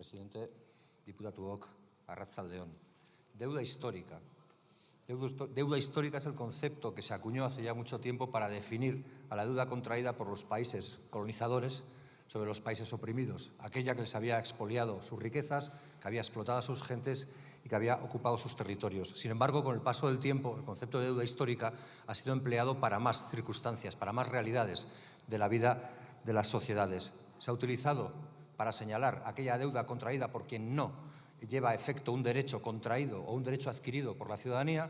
Presidente, diputatuok, arratsalde on. Deuda histórica. Deuda histórica es el concepto que se acuñó hace ya mucho tiempo para definir a la deuda contraída por los países colonizadores sobre los países oprimidos, aquella que les había expoliado sus riquezas, que había explotado a sus gentes y que había ocupado sus territorios. Sin embargo, con el paso del tiempo, el concepto de deuda histórica ha sido empleado para más circunstancias, para más realidades de la vida de las sociedades. Se ha utilizado para señalar aquella deuda contraída por quien no lleva a efecto un derecho contraído o un derecho adquirido por la ciudadanía.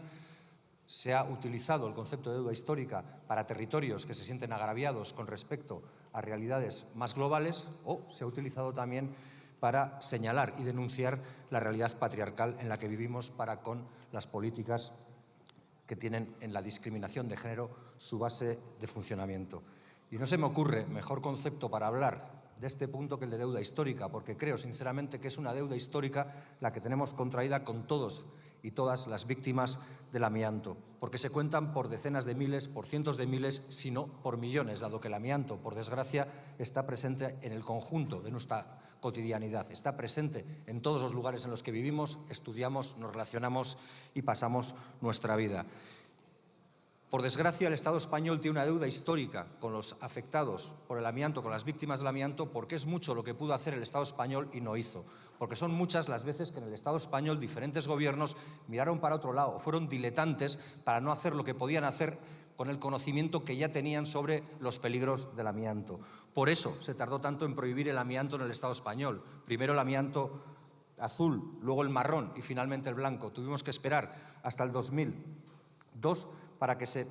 Se ha utilizado el concepto de deuda histórica para territorios que se sienten agraviados con respecto a realidades más globales, o se ha utilizado también para señalar y denunciar la realidad patriarcal en la que vivimos para con las políticas que tienen en la discriminación de género su base de funcionamiento. Y no se me ocurre mejor concepto para hablar de este punto que el de deuda histórica, porque creo sinceramente que es una deuda histórica la que tenemos contraída con todos y todas las víctimas del amianto, porque se cuentan por decenas de miles, por cientos de miles, si no por millones, dado que el amianto, por desgracia, está presente en el conjunto de nuestra cotidianidad, está presente en todos los lugares en los que vivimos, estudiamos, nos relacionamos y pasamos nuestra vida. Por desgracia, el Estado español tiene una deuda histórica con los afectados por el amianto, con las víctimas del amianto, porque es mucho lo que pudo hacer el Estado español y no hizo. Porque son muchas las veces que en el Estado español diferentes gobiernos miraron para otro lado, fueron diletantes para no hacer lo que podían hacer con el conocimiento que ya tenían sobre los peligros del amianto. Por eso se tardó tanto en prohibir el amianto en el Estado español. Primero el amianto azul, luego el marrón y finalmente el blanco. Tuvimos que esperar hasta el 2002 para que se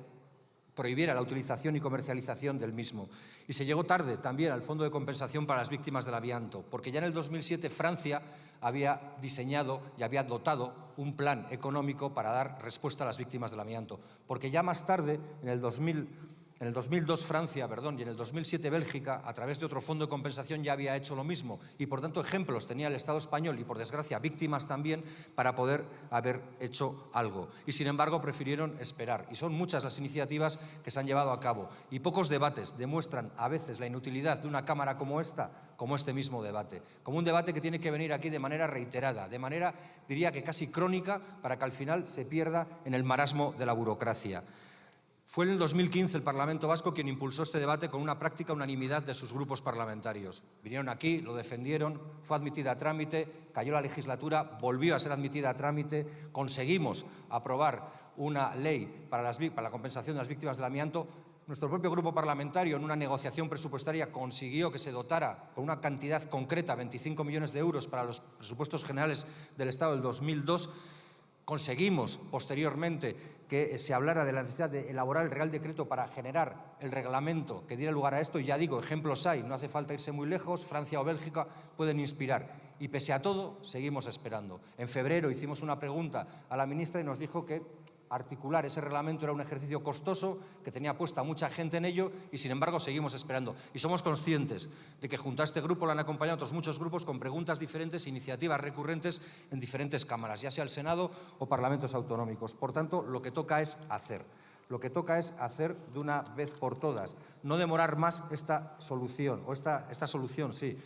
prohibiera la utilización y comercialización del mismo. Y se llegó tarde también al Fondo de Compensación para las Víctimas del Amianto, porque ya en el 2007 Francia había diseñado y había dotado un plan económico para dar respuesta a las víctimas del amianto. Porque ya más tarde, en el 2002 Francia, y en el 2007 Bélgica, a través de otro fondo de compensación, ya había hecho lo mismo. Y por tanto ejemplos tenía el Estado español y, por desgracia, víctimas también para poder haber hecho algo. Y sin embargo prefirieron esperar. Y son muchas las iniciativas que se han llevado a cabo. Y pocos debates demuestran a veces la inutilidad de una Cámara como esta, como este mismo debate. Como un debate que tiene que venir aquí de manera reiterada, de manera, diría que casi crónica, para que al final se pierda en el marasmo de la burocracia. Fue en el 2015 el Parlamento Vasco quien impulsó este debate con una práctica unanimidad de sus grupos parlamentarios. Vinieron aquí, lo defendieron, fue admitida a trámite, cayó la legislatura, volvió a ser admitida a trámite, conseguimos aprobar una ley para la compensación de las víctimas del amianto. Nuestro propio grupo parlamentario, en una negociación presupuestaria, consiguió que se dotara con una cantidad concreta, 25 millones de euros para los presupuestos generales del Estado del 2002. Conseguimos, posteriormente, que se hablara de la necesidad de elaborar el Real Decreto para generar el reglamento que diera lugar a esto. Y ya digo, ejemplos hay, no hace falta irse muy lejos, Francia o Bélgica pueden inspirar. Y pese a todo, seguimos esperando. En febrero hicimos una pregunta a la ministra y nos dijo que articular ese reglamento era un ejercicio costoso, que tenía puesta mucha gente en ello y, sin embargo, seguimos esperando. Y somos conscientes de que junto a este grupo lo han acompañado otros muchos grupos con preguntas diferentes, iniciativas recurrentes en diferentes cámaras, ya sea el Senado o parlamentos autonómicos. Por tanto, lo que toca es hacer. Lo que toca es hacer de una vez por todas, no demorar más esta solución, sí.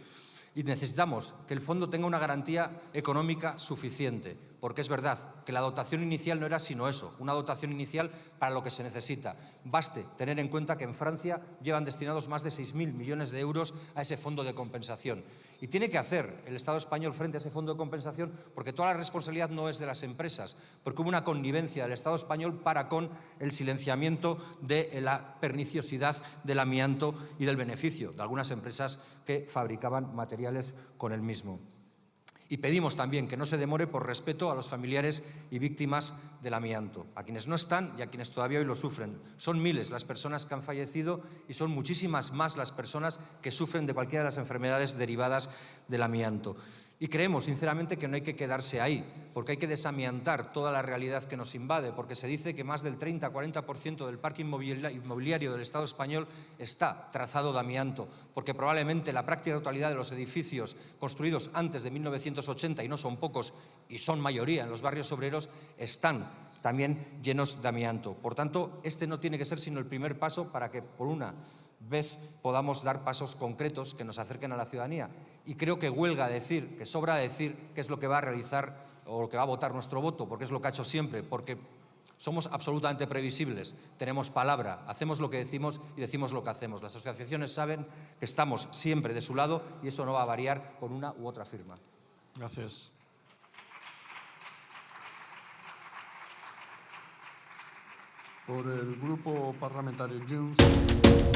Y necesitamos que el fondo tenga una garantía económica suficiente, porque es verdad que la dotación inicial no era sino eso, una dotación inicial para lo que se necesita. Baste tener en cuenta que en Francia llevan destinados más de 6.000 millones de euros a ese fondo de compensación. Y tiene que hacer el Estado español frente a ese fondo de compensación, porque toda la responsabilidad no es de las empresas, porque hubo una connivencia del Estado español para con el silenciamiento de la perniciosidad del amianto y del beneficio de algunas empresas que fabricaban materiales con el mismo. Y pedimos también que no se demore por respeto a los familiares y víctimas del amianto, a quienes no están y a quienes todavía hoy lo sufren. Son miles las personas que han fallecido y son muchísimas más las personas que sufren de cualquiera de las enfermedades derivadas del amianto. Y creemos, sinceramente, que no hay que quedarse ahí, porque hay que desamiantar toda la realidad que nos invade, porque se dice que más del 30-40% del parque inmobiliario del Estado español está trazado de amianto, porque probablemente la práctica totalidad de los edificios construidos antes de 1980, y no son pocos, y son mayoría en los barrios obreros, están también llenos de amianto. Por tanto, este no tiene que ser sino el primer paso para que, por una vez podamos dar pasos concretos que nos acerquen a la ciudadanía. Y creo que huelga decir, que sobra decir qué es lo que va a realizar o lo que va a votar nuestro voto, porque es lo que ha hecho siempre, porque somos absolutamente previsibles, tenemos palabra, hacemos lo que decimos y decimos lo que hacemos. Las asociaciones saben que estamos siempre de su lado y eso no va a variar con una u otra firma. Gracias. Por el Grupo Parlamentario Junts.